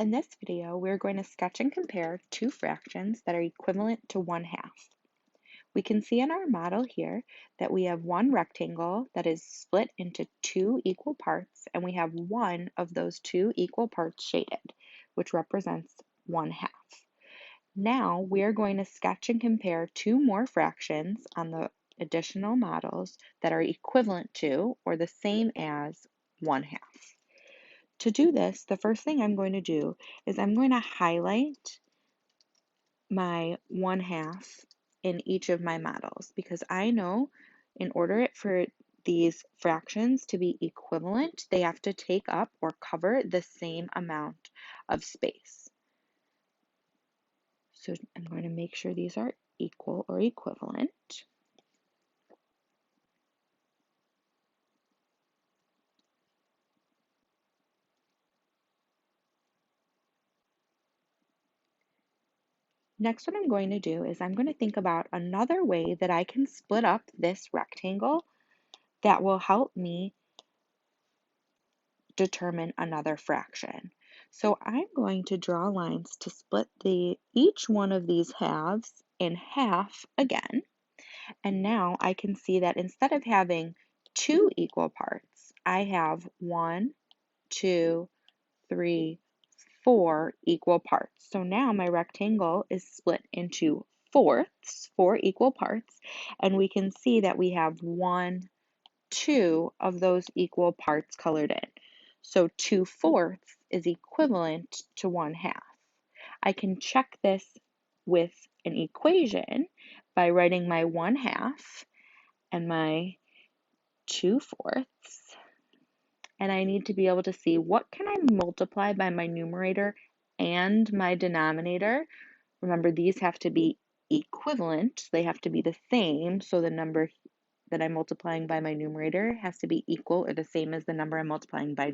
In this video, we're going to sketch and compare two fractions that are equivalent to 1/2. We can see in our model here that we have one rectangle that is split into two equal parts, and we have one of those two equal parts shaded, which represents 1/2. Now we are going to sketch and compare two more fractions on the additional models that are equivalent to or the same as 1/2. To do this, the first thing I'm going to do is I'm going to highlight my 1/2 in each of my models because I know in order for these fractions to be equivalent, they have to take up or cover the same amount of space. So I'm going to make sure these are equal or equivalent. Next, what I'm going to do is I'm going to think about another way that I can split up this rectangle that will help me determine another fraction. So I'm going to draw lines to split each one of these halves in half again. And now I can see that instead of having two equal parts, I have 1, 2, 3, 4 equal parts. So now my rectangle is split into fourths, 4 equal parts, and we can see that we have 1, 2 of those equal parts colored in. So 2/4 is equivalent to 1/2. I can check this with an equation by writing my 1/2 and my 2/4. And I need to be able to see what can I multiply by my numerator and my denominator. Remember, these have to be equivalent. They have to be the same. So the number that I'm multiplying by my numerator has to be equal or the same as the number I'm multiplying by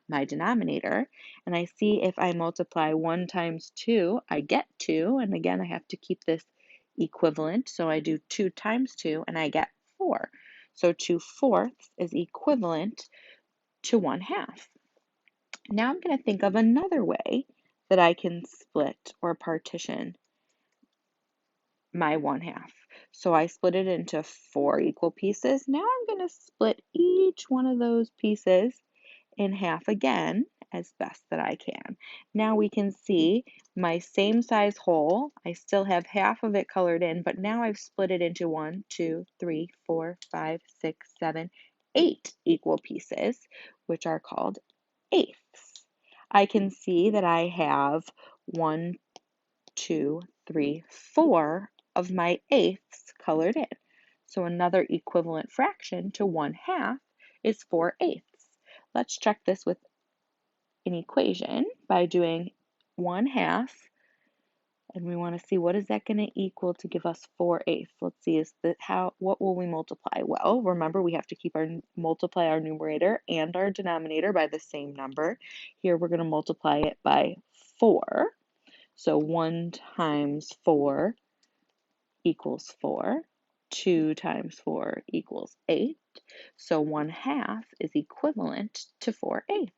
my denominator. And I see if I multiply 1 times 2, I get 2. And again, I have to keep this equivalent. So I do 2 times 2 and I get 4. So 2/4 is equivalent to 1/2. Now I'm going to think of another way that I can split or partition my 1/2. So I split it into 4 equal pieces. Now I'm going to split each one of those pieces in half again as best that I can. Now we can see my same size whole. I still have half of it colored in, but now I've split it into 1, 2, 3, 4, 5, 6, 7, 8 equal pieces, which are called eighths. I can see that I have 1, 2, 3, 4 of my eighths colored in. So another equivalent fraction to 1/2 is 4/8. Let's check this with an equation by doing 1/2, and we want to see what is that going to equal to give us 4/8. Let's see, what will we multiply? Well, remember we have to multiply our numerator and our denominator by the same number. Here we're going to multiply it by 4. So 1 times 4 equals 4. 2 times 4 equals 8. So 1/2 is equivalent to 4/8.